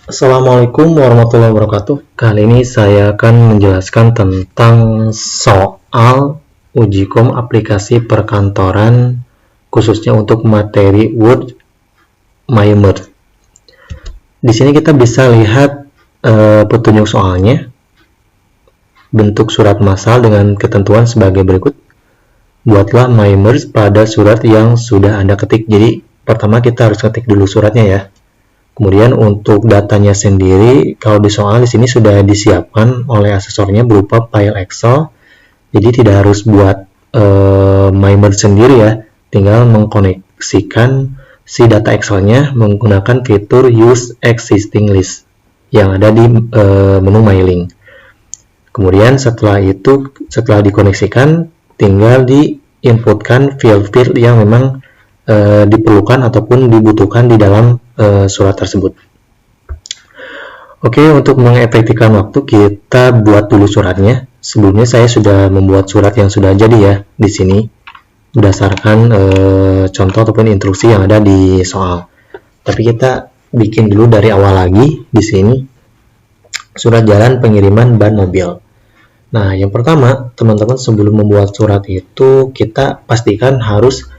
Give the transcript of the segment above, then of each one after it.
Assalamualaikum warahmatullahi wabarakatuh. Kali ini saya akan menjelaskan tentang soal uji kom aplikasi perkantoran khususnya untuk materi Word MyMerd. Di sini kita bisa lihat petunjuk soalnya, bentuk surat massal dengan ketentuan sebagai berikut. Buatlah MyMerd pada surat yang sudah Anda ketik. Jadi pertama kita harus ketik dulu suratnya ya. Kemudian untuk datanya sendiri, kalau di soal di sini sudah disiapkan oleh asesornya berupa file Excel, jadi tidak harus buat MyMerd sendiri ya, tinggal mengkoneksikan si data Excel-nya menggunakan fitur Use Existing List yang ada di menu MyLink. Kemudian setelah dikoneksikan, tinggal diinputkan field-field yang memang diperlukan ataupun dibutuhkan di dalam surat tersebut. Oke, untuk mengefektifkan waktu kita buat dulu suratnya. Sebelumnya saya sudah membuat surat yang sudah jadi ya di sini berdasarkan contoh ataupun instruksi yang ada di soal. Tapi kita bikin dulu dari awal lagi di sini surat jalan pengiriman ban mobil. Nah, yang pertama teman-teman sebelum membuat surat itu kita pastikan harus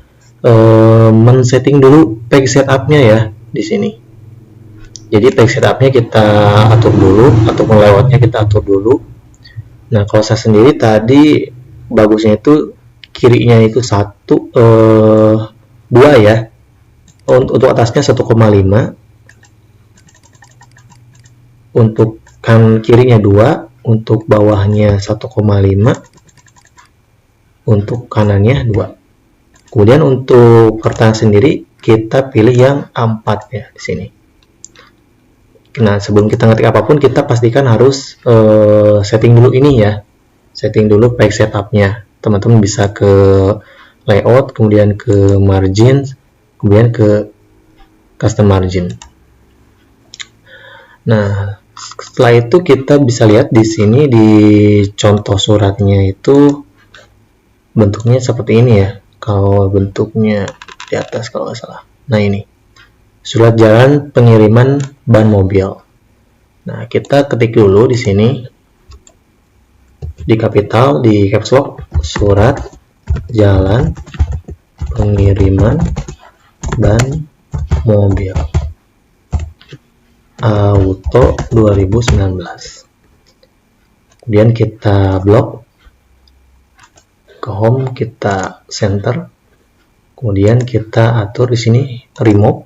men-setting dulu page setup-nya ya di sini. Jadi page setup-nya kita atur dulu ataupun layout-nya kita atur dulu. Nah, kalau saya sendiri tadi bagusnya itu kirinya itu 2 ya. Untuk atasnya 1,5. Untuk kan kirinya 2, untuk bawahnya 1,5. Untuk kanannya 2. Kemudian untuk kertas sendiri kita pilih yang A4 ya di sini. Nah, sebelum kita ngetik apapun kita pastikan harus setting dulu ini ya. Setting dulu page setup-nya. Teman-teman bisa ke layout, kemudian ke margin, kemudian ke custom margin. Nah, setelah itu kita bisa lihat di sini di contoh suratnya itu bentuknya seperti ini ya. Kalau bentuknya di atas kalau nggak salah. Nah, ini surat jalan pengiriman ban mobil. Nah, kita ketik dulu di sini di kapital, di caps lock, surat jalan pengiriman ban mobil auto 2019. Kemudian kita blok, ke home kita center, kemudian kita atur di sini remove,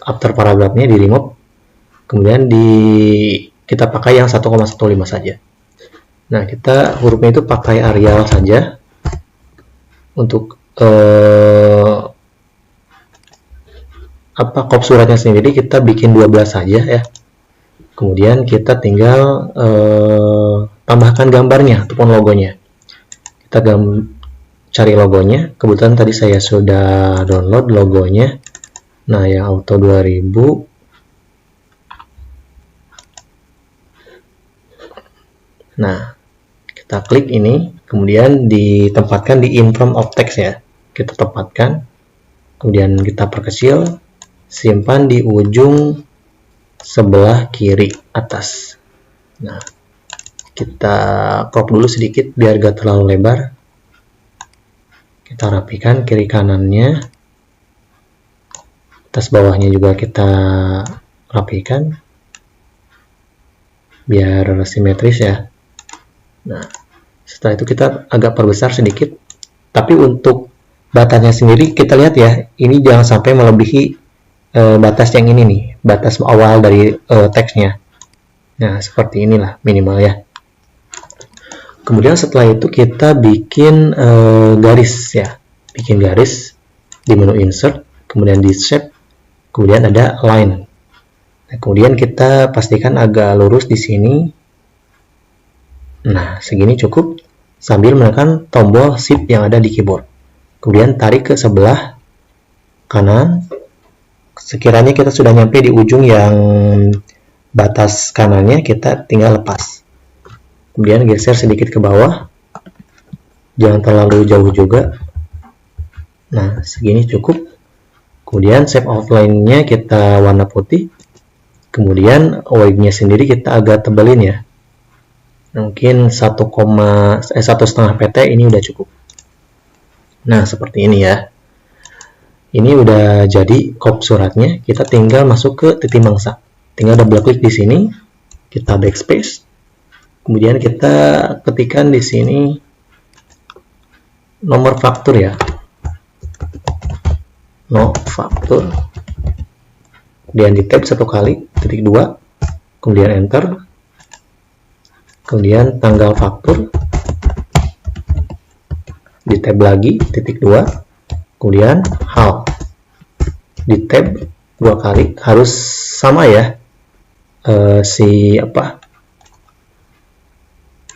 after paragrafnya di remove, kemudian kita pakai yang 1,15 saja. Nah, kita hurufnya itu pakai Arial saja. Untuk kop suratnya sendiri kita bikin 12 saja ya. Kemudian kita tinggal tambahkan gambarnya ataupun logonya. Kita cari logonya. Kebetulan tadi saya sudah download logonya. Nah, yang auto 2000. Nah, kita klik ini, kemudian ditempatkan di in front of text ya. Kita tempatkan, kemudian kita perkecil, simpan di ujung sebelah kiri atas. Nah, kita crop dulu sedikit biar gak terlalu lebar. Kita rapikan kiri kanannya, atas bawahnya juga kita rapikan biar simetris ya. Nah, setelah itu kita agak perbesar sedikit, tapi untuk batasnya sendiri kita lihat ya, ini jangan sampai melebihi batas yang ini nih, batas awal dari teksnya. Nah, seperti inilah minimal ya. Kemudian setelah itu kita bikin garis ya, bikin garis di menu insert, kemudian di shape, kemudian ada line. Nah, kemudian kita pastikan agak lurus di sini. Nah, segini cukup sambil menekan tombol shift yang ada di keyboard. Kemudian tarik ke sebelah kanan. Sekiranya kita sudah nyampe di ujung yang batas kanannya, kita tinggal lepas. Kemudian geser sedikit ke bawah. Jangan terlalu jauh juga. Nah, segini cukup. Kemudian shape outline-nya kita warna putih. Kemudian weight-nya sendiri kita agak tebelin ya. Mungkin 1,5 PT ini udah cukup. Nah, seperti ini ya. Ini udah jadi kop suratnya. Kita tinggal masuk ke titik mangsa. Tinggal double klik di sini, kita backspace. Kemudian kita ketikkan di sini nomor faktur ya. No faktur. Kemudian di tab 1 kali, titik 2, kemudian enter, kemudian tanggal faktur, di tab lagi, titik 2, kemudian hal, di tab 2 kali, harus sama ya,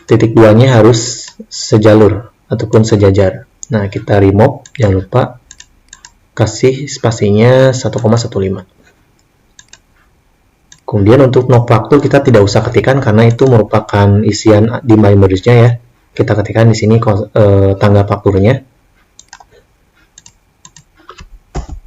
titik 2 nya harus sejalur ataupun sejajar. Nah, kita remove, jangan lupa kasih spasinya 1,15. Kemudian untuk no faktur kita tidak usah ketikkan karena itu merupakan isian di my merge-nya ya. Kita ketikkan di sini tanggal fakturnya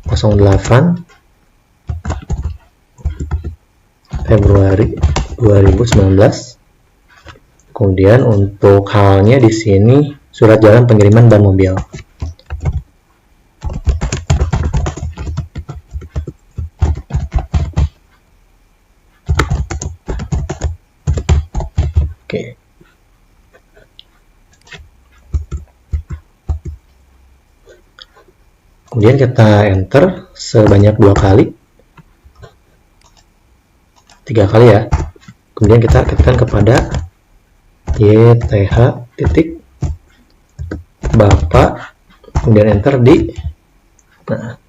08 Februari 2019. Kemudian untuk halnya di sini surat jalan pengiriman ban mobil. Oke. Kemudian kita enter sebanyak 2 kali, 3 kali ya. Kemudian kita ketikkan kepada YTH titik Bapak, kemudian enter di. Nah,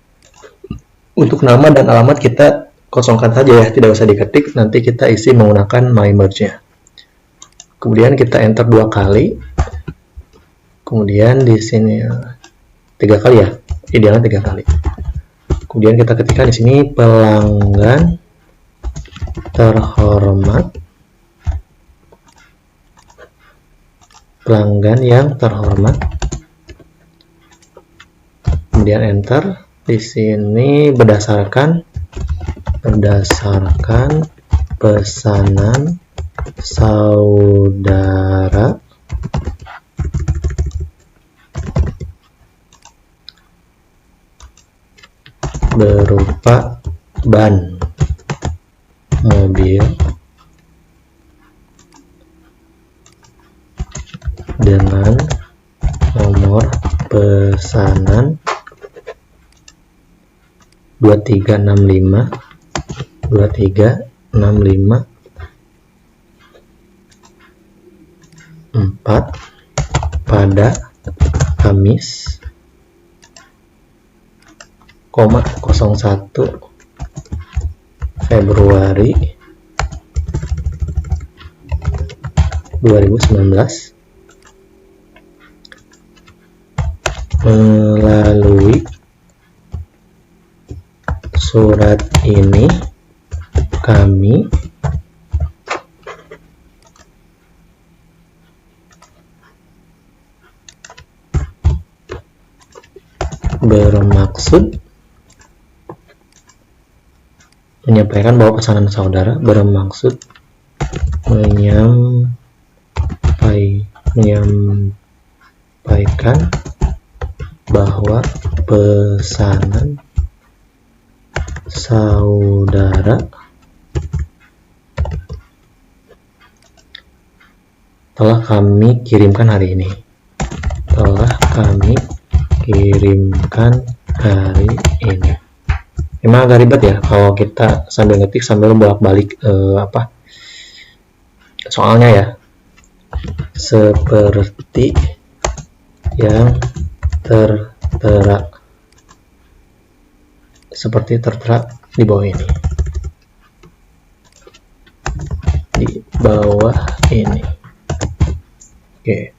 untuk nama dan alamat kita kosongkan saja ya, tidak usah diketik, nanti kita isi menggunakan my merge-nya. Kemudian kita enter 2 kali, kemudian di sini 3 kali ya, idealnya 3 kali. Kemudian kita ketikkan di sini pelanggan terhormat, pelanggan yang terhormat, kemudian enter. Di sini berdasarkan pesanan saudara berupa ban mobil dengan nomor pesanan 2365 4 pada Kamis, 01 Februari 2019 melalui surat ini kami bermaksud menyampaikan bahwa pesanan saudara bermaksud menyampaikan bahwa pesanan saudara telah kami kirimkan hari ini. Emang agak ribet ya kalau kita sambil ngetik sambil bolak-balik soalnya ya, seperti yang tertera di bawah ini. Oke.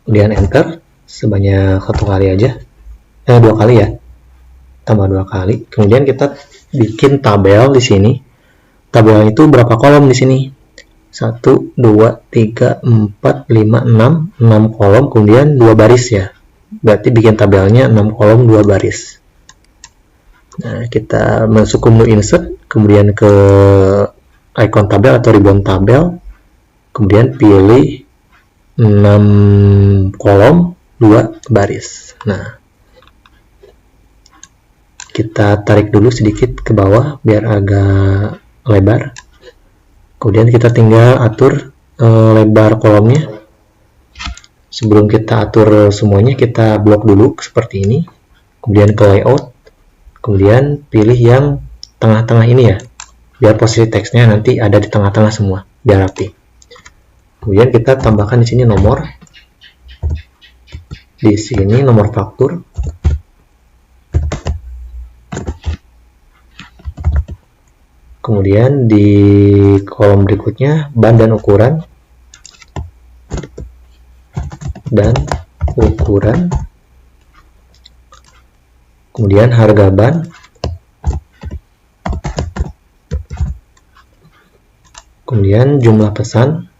Kemudian enter sebanyak 1 kali aja. 2 kali ya. Tambah 2 kali. Kemudian kita bikin tabel di sini. Tabel itu berapa kolom di sini? 1, 2, 3, 4, 5, 6 kolom, kemudian 2 baris ya. Berarti bikin tabelnya 6 kolom 2 baris. Nah, kita masuk ke menu insert, kemudian ke icon tabel atau ribbon tabel, kemudian pilih 6 kolom 2 baris. Nah, kita tarik dulu sedikit ke bawah biar agak lebar. Kemudian kita tinggal atur lebar kolomnya. Sebelum kita atur semuanya, kita blok dulu seperti ini. Kemudian ke layout, kemudian pilih yang tengah-tengah ini ya, biar posisi teksnya nanti ada di tengah-tengah semua, biar rapi. Kemudian kita tambahkan di sini nomor, di sini nomor faktur, kemudian di kolom berikutnya ban dan ukuran, kemudian harga ban, kemudian jumlah pesan,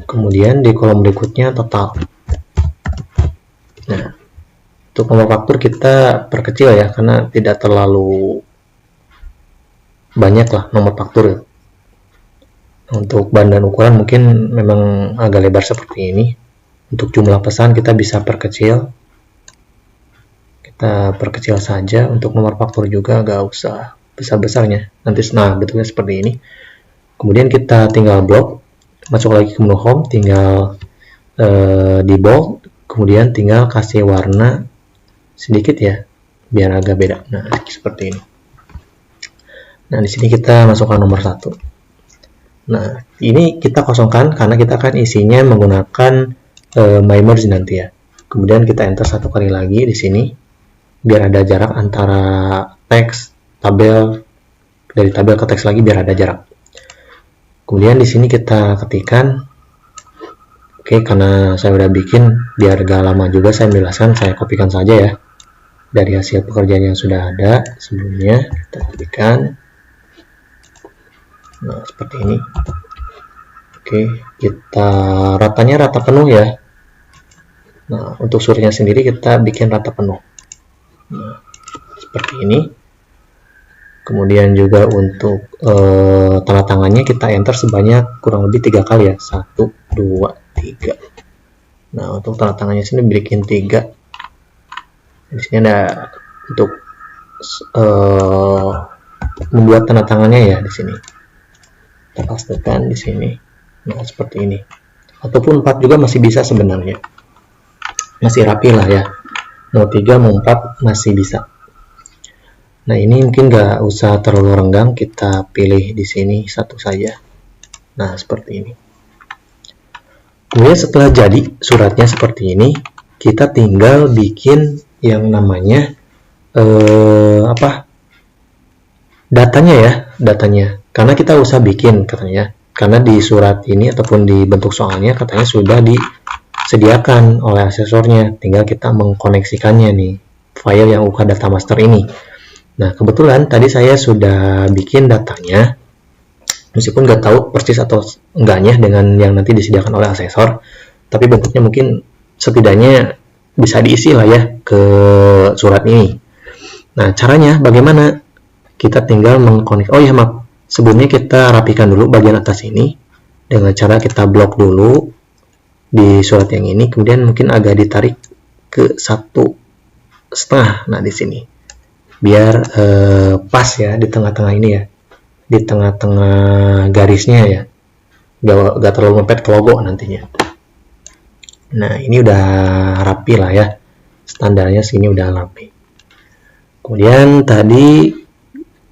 kemudian di kolom berikutnya total. Nah, untuk nomor faktur kita perkecil ya, karena tidak terlalu banyak lah nomor faktur. Untuk ban dan ukuran mungkin memang agak lebar seperti ini. Untuk jumlah pesan kita bisa perkecil. Kita perkecil saja. Untuk nomor faktur juga gak usah besar-besarnya. Nanti bentuknya seperti ini. Kemudian kita tinggal blok. Masuk lagi ke menu home, tinggal di bold. Kemudian tinggal kasih warna sedikit ya, biar agak beda. Nah, seperti ini. Nah, di sini kita masukkan nomor 1. Nah, ini kita kosongkan karena kita akan isinya menggunakan my merge nanti ya. Kemudian kita enter 1 kali lagi di sini, biar ada jarak antara teks, tabel, dari tabel ke teks lagi biar ada jarak. Kemudian di sini kita ketikkan, oke, karena saya udah bikin, biar gak lama juga saya menjelaskan, saya kopikan saja ya. Dari hasil pekerjaan yang sudah ada sebelumnya, kita kopikan. Nah, seperti ini. Oke, kita ratanya rata penuh ya. Nah, untuk surnya sendiri kita bikin rata penuh. Nah, seperti ini. Kemudian juga untuk tanda tangannya kita enter sebanyak kurang lebih 3 kali ya. 1, 2, 3. Nah, untuk tanda tangannya sini bikin 3. Di sini ada untuk membuat tanda tangannya ya di sini. Kita pastikan di sini. Nah, seperti ini. Ataupun 4 juga masih bisa sebenarnya. Masih rapi lah ya. Mau 3, mau 4 masih bisa. Nah, ini mungkin nggak usah terlalu renggang. Kita pilih di sini 1 saja. Nah, seperti ini. Kemudian setelah jadi suratnya seperti ini, kita tinggal bikin yang namanya datanya ya, datanya. Karena kita usah bikin katanya, karena di surat ini ataupun di bentuk soalnya katanya sudah disediakan oleh asesornya, tinggal kita mengkoneksikannya nih file yang UK data master ini. Nah, kebetulan tadi saya sudah bikin datanya, meskipun nggak tahu persis atau enggaknya dengan yang nanti disediakan oleh asesor, tapi bentuknya mungkin setidaknya bisa diisi lah ya ke surat ini. Nah, caranya bagaimana? Kita tinggal mengkonek. Oh ya, maaf. Sebelumnya kita rapikan dulu bagian atas ini dengan cara kita blok dulu di surat yang ini, kemudian mungkin agak ditarik ke 1,5. Nah, di sini biar pas ya di tengah-tengah ini ya, di tengah-tengah garisnya ya, gak terlalu mepet ke logo nantinya. Nah, ini udah rapi lah ya, standarnya sini udah rapi. Kemudian tadi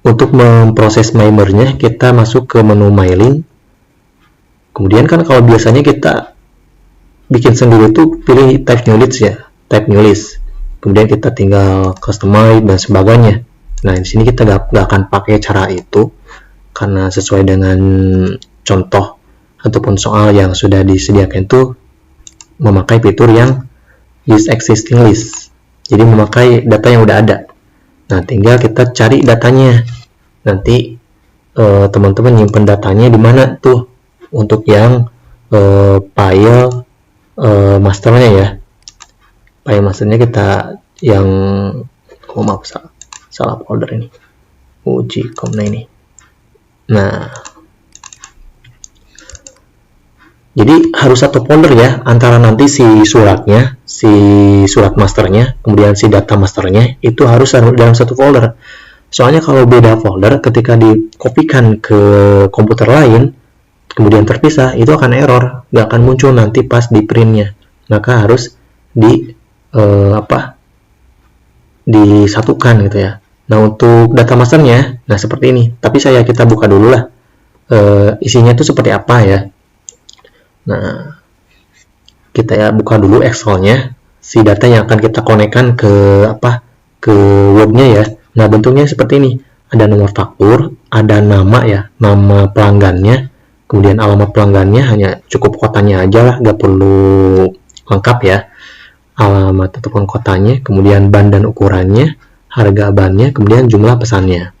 untuk memproses my merge-nya, kita masuk ke menu mailing. Kemudian kan kalau biasanya kita bikin sendiri itu pilih type new list ya, type new list. Kemudian kita tinggal customize dan sebagainya. Nah, di sini kita gak akan pakai cara itu karena sesuai dengan contoh ataupun soal yang sudah disediakan itu memakai fitur yang use existing list. Jadi memakai data yang udah ada. Nah, tinggal kita cari datanya. Nanti teman-teman nyimpen datanya di mana tuh untuk yang file masternya ya. File masternya kita yang maaf, salah folder ini, Ujicom. Nah ini. Nah, jadi harus satu folder ya, antara nanti si suratnya, si surat masternya, kemudian si data masternya, itu harus dalam satu folder. Soalnya kalau beda folder, ketika dikopikan ke komputer lain, kemudian terpisah, itu akan error, nggak akan muncul nanti pas di printnya. Maka harus disatukan gitu ya. Nah, untuk data masternya, nah seperti ini. Tapi kita buka dulu lah isinya itu seperti apa ya. Nah, kita buka dulu Excel-nya, si data yang akan kita konekkan ke Word-nya ya. Nah, bentuknya seperti ini. Ada nomor faktur, ada nama ya, nama pelanggannya, kemudian alamat pelanggannya, hanya cukup kotanya aja lah, nggak perlu lengkap ya. Alamat ataupun kotanya, kemudian ban dan ukurannya, harga bannya, kemudian jumlah pesannya.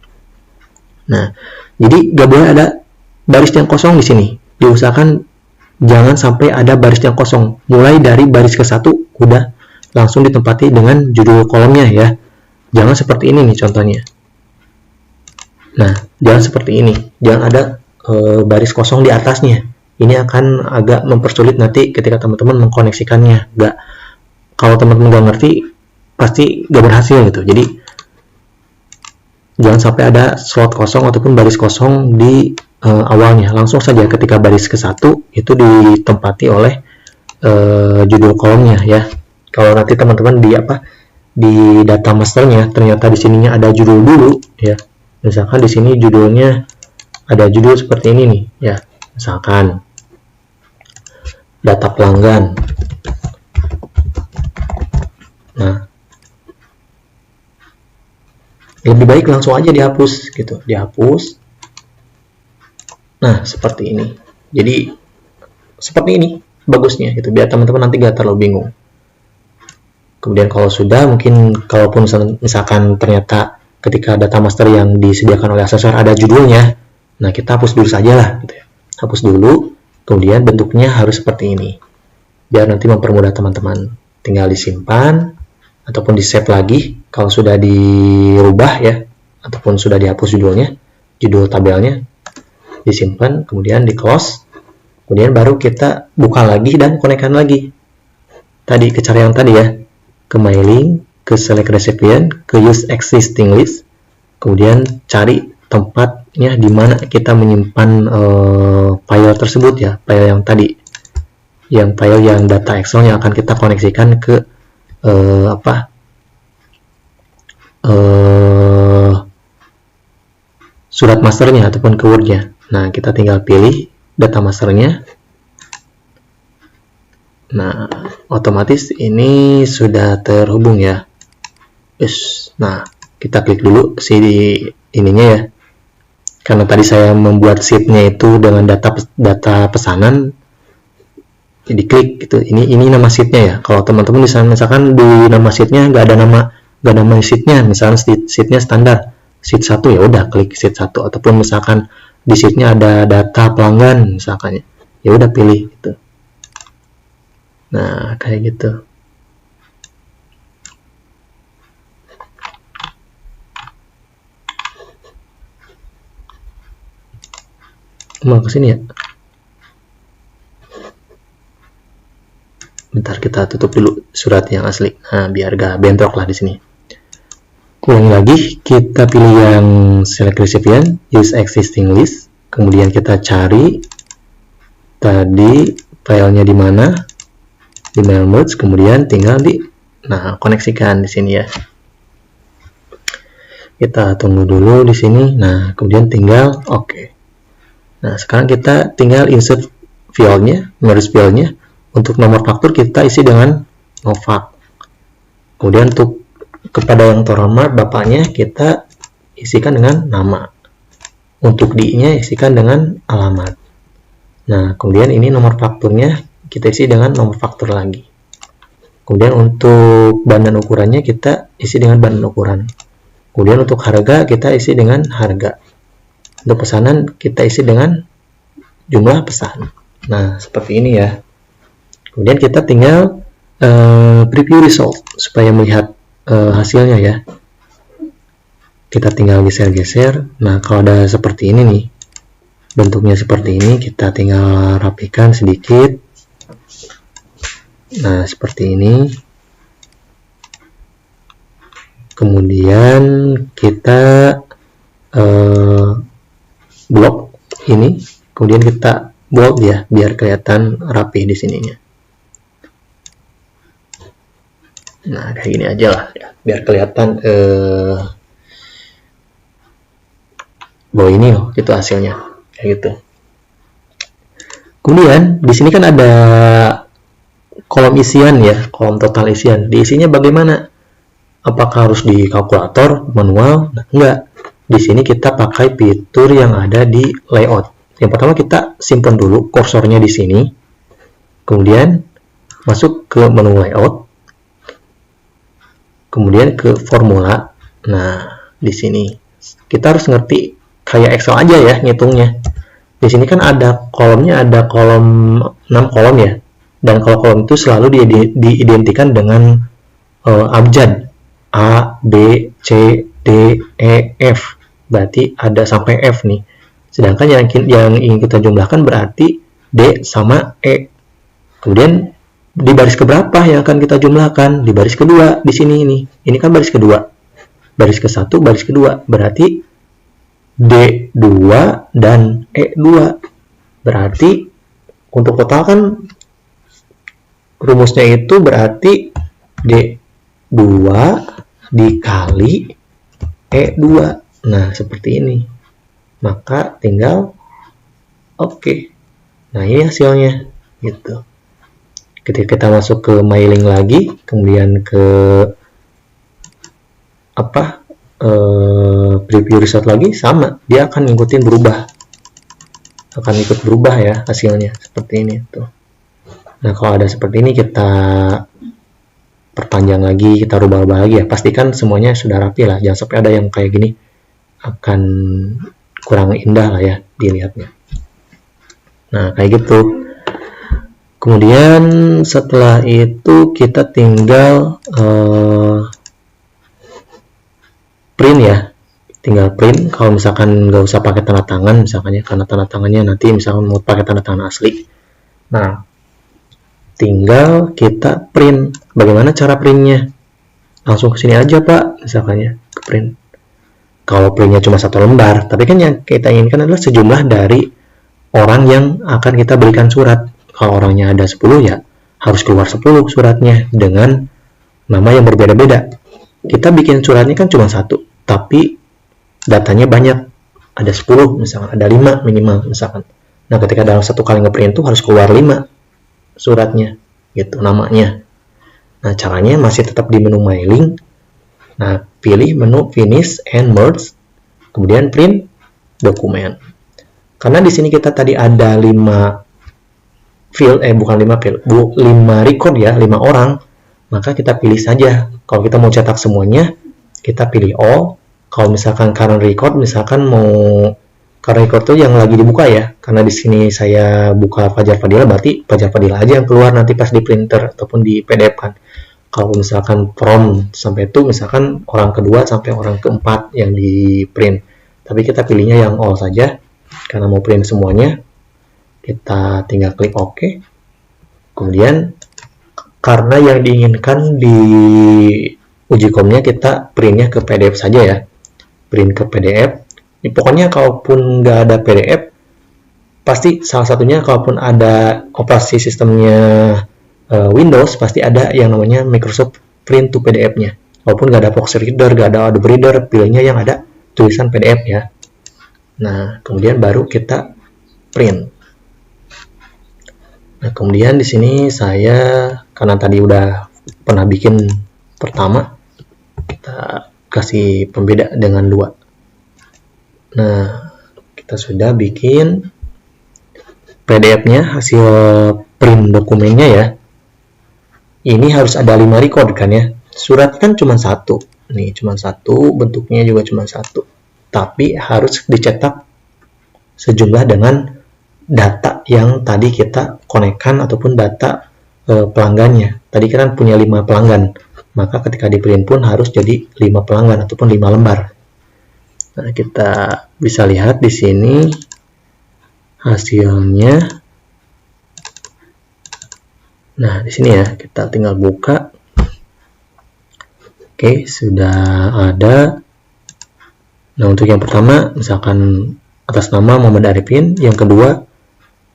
Nah, jadi nggak boleh ada baris yang kosong di sini. Diusahakan jangan sampai ada baris yang kosong. Mulai dari baris ke-1 udah langsung ditempati dengan judul kolomnya ya. Jangan seperti ini nih contohnya. Nah, jangan seperti ini. Jangan ada baris kosong di atasnya. Ini akan agak mempersulit nanti ketika teman-teman mengkoneksikannya. Kalau teman-teman nggak ngerti, pasti nggak berhasil gitu. Jadi jangan sampai ada slot kosong ataupun baris kosong di awalnya. Langsung saja ketika baris ke-1 itu ditempati oleh judul kolomnya ya. Kalau nanti teman-teman di data masternya ternyata di sininya ada judul dulu ya. Misalkan di sini judulnya ada judul seperti ini nih ya. Misalkan data pelanggan. Nah, lebih baik langsung aja dihapus gitu, dihapus. Nah, seperti ini. Jadi seperti ini bagusnya gitu, biar teman-teman nanti gak terlalu bingung. Kemudian kalau sudah, mungkin kalaupun misalkan ternyata ketika data master yang disediakan oleh asesor ada judulnya, nah kita hapus dulu saja lah gitu ya. Hapus dulu, kemudian bentuknya harus seperti ini. Biar nanti mempermudah teman-teman. Tinggal disimpan ataupun di-save lagi kalau sudah dirubah ya, ataupun sudah dihapus judulnya, judul tabelnya disimpan, kemudian di-close, kemudian baru kita buka lagi dan konekkan lagi tadi ke cara yang tadi ya, ke mailing, ke select recipient, ke use existing list, kemudian cari tempatnya di mana kita menyimpan file tersebut ya, file yang tadi, yang file yang data Excel yang akan kita koneksikan ke surat masternya ataupun ke Word-nya. Nah, kita tinggal pilih data masternya. Nah, otomatis ini sudah terhubung ya. Nah, kita klik dulu si ininya ya. Karena tadi saya membuat sheet-nya itu dengan data pesanan, jadi klik gitu. Ini nama sheet-nya ya. Kalau teman-teman misalkan di nama sheet-nya nggak ada nama sheet-nya, misalkan sheet-nya standar sheet 1, ya udah klik sheet 1, ataupun misalkan di sheet-nya ada data pelanggan misalkan, ya udah pilih gitu. Nah, kayak gitu. Mau ke sini ya. Bentar, kita tutup dulu surat yang asli. Nah, biar gak bentrok lah di sini. Ulangi lagi, kita pilih yang select recipient, use existing list, kemudian kita cari tadi filenya di mana, di mail merge, kemudian tinggal koneksikan di sini ya. Kita tunggu dulu di sini. Nah, kemudian tinggal oke. Nah, sekarang kita tinggal insert filenya, merge filenya. Untuk nomor faktur kita isi dengan Novak. Kemudian untuk kepada yang terhormat bapaknya kita isikan dengan nama. Untuk D-nya isikan dengan alamat. Nah, kemudian ini nomor fakturnya kita isi dengan nomor faktur lagi. Kemudian untuk ban dan ukurannya kita isi dengan ban dan ukuran. Kemudian untuk harga kita isi dengan harga. Untuk pesanan kita isi dengan jumlah pesan. Nah, seperti ini ya. Kemudian kita tinggal preview result supaya melihat hasilnya ya. Kita tinggal geser-geser. Nah, kalau ada seperti ini nih, bentuknya seperti ini, kita tinggal rapikan sedikit. Nah, seperti ini. Kemudian kita blok ini, kemudian kita bold ya, biar kelihatan rapi di sininya. Nah, kayak gini aja lah ya, biar kelihatan bahwa ini loh, itu hasilnya kayak gitu. Kemudian di sini kan ada kolom isian ya, kolom total isian. Diisinya bagaimana? Apakah harus di kalkulator, manual? Nah, enggak. Di sini kita pakai fitur yang ada di layout. Yang pertama kita simpan dulu kursornya di sini. Kemudian masuk ke menu layout. Kemudian ke formula. Nah, di sini kita harus ngerti kayak Excel aja ya ngitungnya. Di sini kan ada kolomnya, ada kolom 6 kolom ya. Dan kalau kolom itu selalu diidentikan dengan abjad. A, B, C, D, E, F. Berarti ada sampai F nih. Sedangkan yang ingin kita jumlahkan berarti D sama E. Kemudian di baris keberapa yang akan kita jumlahkan? Di baris kedua di sini ini. Ini kan baris kedua. Baris ke-1, baris kedua. Berarti D2 dan E2. Berarti untuk total kan rumusnya itu berarti D2 dikali E2. Nah, seperti ini. Maka tinggal oke. Nah, ini hasilnya gitu. Ketika kita masuk ke mailing lagi, kemudian ke preview result lagi, sama, dia akan ngikutin berubah. Akan ikut berubah ya hasilnya seperti ini tuh. Nah, kalau ada seperti ini kita perpanjang lagi, kita rubah-rubah lagi ya. Pastikan semuanya sudah rapi lah, jangan sampai ada yang kayak gini, akan kurang indah lah ya dilihatnya. Nah, kayak gitu. Kemudian setelah itu kita tinggal print ya, tinggal print. Kalau misalkan nggak usah pakai tanda tangan misalkan ya, karena tanda tangannya nanti misalkan mau pakai tanda tangan asli. Nah, tinggal kita print. Bagaimana cara printnya? Langsung ke sini aja Pak, misalkan ya, ke print. Kalau printnya cuma 1 lembar, tapi kan yang kita inginkan adalah sejumlah dari orang yang akan kita berikan surat. Kalau orangnya ada 10 ya, harus keluar 10 suratnya dengan nama yang berbeda-beda. Kita bikin suratnya kan cuma 1, tapi datanya banyak. Ada 10 misalkan, ada 5 minimal misalkan. Nah, ketika dalam satu kali ngeprint itu harus keluar 5 suratnya gitu, namanya. Nah, caranya masih tetap di menu mailing. Nah, pilih menu finish and merge, kemudian print dokumen. Karena di sini kita tadi ada 5 field, bukan 5 field, 5 record ya, 5 orang, maka kita pilih saja. Kalau kita mau cetak semuanya, kita pilih all. Kalau misalkan current record, misalkan mau current record itu yang lagi dibuka ya, karena di sini saya buka Fajar Fadila, berarti Fajar Fadila aja yang keluar nanti pas di printer ataupun di PDF kan. Kalau misalkan from sampai itu, misalkan orang kedua sampai orang keempat yang di print, tapi kita pilihnya yang all saja karena mau print semuanya. Kita tinggal klik OK. Kemudian karena yang diinginkan di uji komnya, kita printnya ke PDF saja ya, print ke PDF. Pokoknya kalaupun nggak ada PDF, pasti salah satunya, kalaupun ada operasi sistemnya Windows, pasti ada yang namanya Microsoft Print to PDF-nya. Walaupun nggak ada Fox Reader, nggak ada Adobe Reader, pilihnya yang ada tulisan PDF ya. Nah, kemudian baru kita print. Nah, kemudian di sini saya, karena tadi udah pernah bikin pertama, kita kasih pembeda dengan 2. Nah, kita sudah bikin PDF-nya, hasil print dokumennya ya. Ini harus ada 5 record kan ya. Surat kan cuma 1. Nih, cuma 1, bentuknya juga cuma 1. Tapi harus dicetak sejumlah dengan data yang tadi kita konekkan, ataupun data pelanggannya. Tadi kan punya 5 pelanggan, maka ketika di print pun harus jadi 5 pelanggan ataupun 5 lembar. Nah, kita bisa lihat di sini hasilnya. Nah, di sini ya, kita tinggal buka. Oke, sudah ada. Nah, untuk yang pertama, misalkan atas nama Muhammad Arifin, yang kedua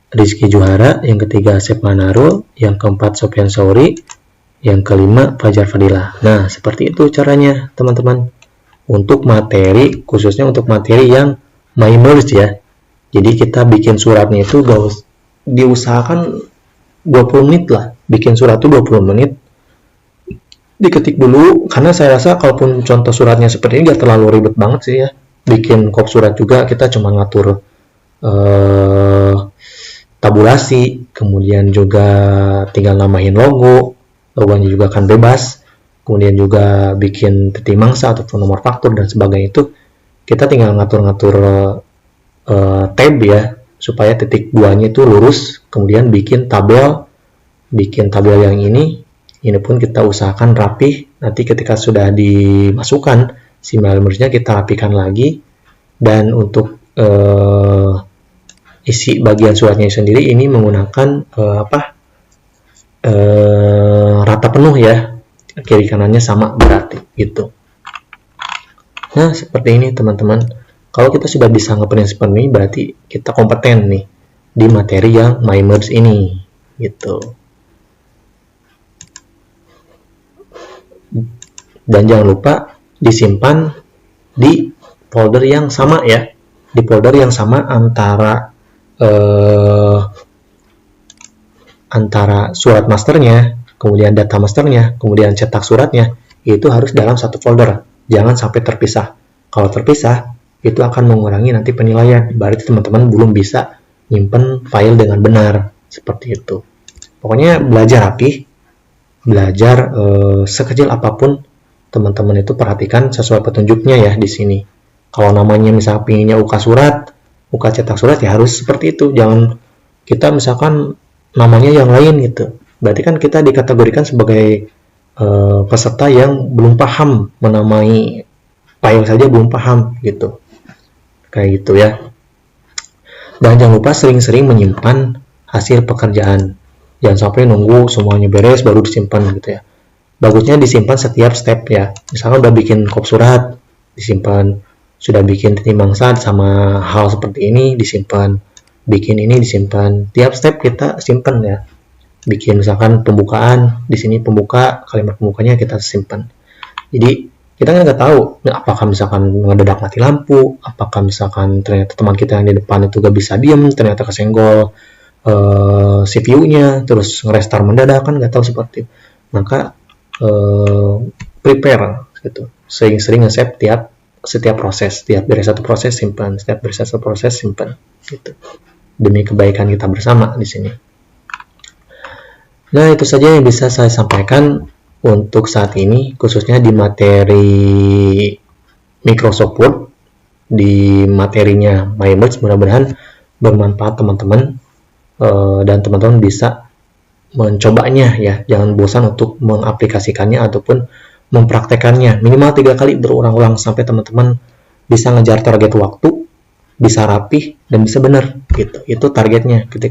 Rizky Juhara, yang ketiga Asep Manarul, yang keempat Sofyan Sauri, yang kelima Fajar Fadilah. Nah, seperti itu caranya, teman-teman. Untuk materi, khususnya untuk materi yang my merge ya. Jadi kita bikin suratnya itu diusahakan 20 menit lah. Bikin surat itu 20 menit. Diketik dulu, karena saya rasa kalaupun contoh suratnya seperti ini gak terlalu ribet banget sih ya. Bikin kop surat juga kita cuma ngatur tabulasi, kemudian juga tinggal namain logonya juga kan bebas, kemudian juga bikin titik mangsa ataupun nomor faktur dan sebagainya. Itu kita tinggal ngatur-ngatur tab ya, supaya titik 2-nya itu lurus, kemudian bikin tabel yang ini pun kita usahakan rapih. Nanti ketika sudah dimasukkan si mail merge-nya kita rapikan lagi. Dan untuk isi bagian suratnya sendiri ini menggunakan rata penuh ya, kiri kanannya sama berarti gitu. Nah, seperti ini teman-teman. Kalau kita sudah bisa ngeprint seperti ini, berarti kita kompeten nih di materi yang my merge ini gitu. Dan jangan lupa disimpan di folder yang sama ya, di folder yang sama antara surat masternya, kemudian data masternya, kemudian cetak suratnya, itu harus dalam satu folder, jangan sampai terpisah. Kalau terpisah, itu akan mengurangi nanti penilaian, berarti teman-teman belum bisa nyimpen file dengan benar, seperti itu. Pokoknya belajar rapih, belajar sekecil apapun teman-teman itu perhatikan sesuai petunjuknya ya di sini. Kalau namanya misalnya pinginnya UK surat, UK cetak surat ya harus seperti itu. Jangan kita misalkan namanya yang lain gitu. Berarti kan kita dikategorikan sebagai peserta yang belum paham menamai file saja belum paham gitu. Kayak gitu ya. Dan jangan lupa sering-sering menyimpan hasil pekerjaan. Jangan sampai nunggu semuanya beres baru disimpan gitu ya. Bagusnya disimpan setiap step ya. Misalkan udah bikin kop surat, disimpan. Sudah bikin titik mangsa sama hal seperti ini, disimpan. Bikin ini disimpan. Tiap step kita simpan ya. Bikin misalkan pembukaan, di sini pembuka, kalimat pembukanya kita simpan. Jadi kita nggak tahu apakah misalkan ngedadak mati lampu, apakah misalkan ternyata teman kita yang di depan itu gak bisa diem, ternyata kesenggol CPU-nya, terus nge-restart mendadak, kan nggak tahu seperti itu. Maka prepare gitu, sering-sering nge-save setiap proses, setiap dari satu proses simpan, setiap dari satu proses simpan gitu, demi kebaikan kita bersama di sini. Nah, itu saja yang bisa saya sampaikan untuk saat ini, khususnya di materi Microsoft Word, di materinya my merge. Mudah-mudahan bermanfaat teman-teman, dan teman-teman bisa mencobanya ya, jangan bosan untuk mengaplikasikannya ataupun mempraktekannya minimal 3 kali berulang-ulang sampai teman-teman bisa ngejar target waktu, bisa rapih dan bisa benar gitu. Itu targetnya ketika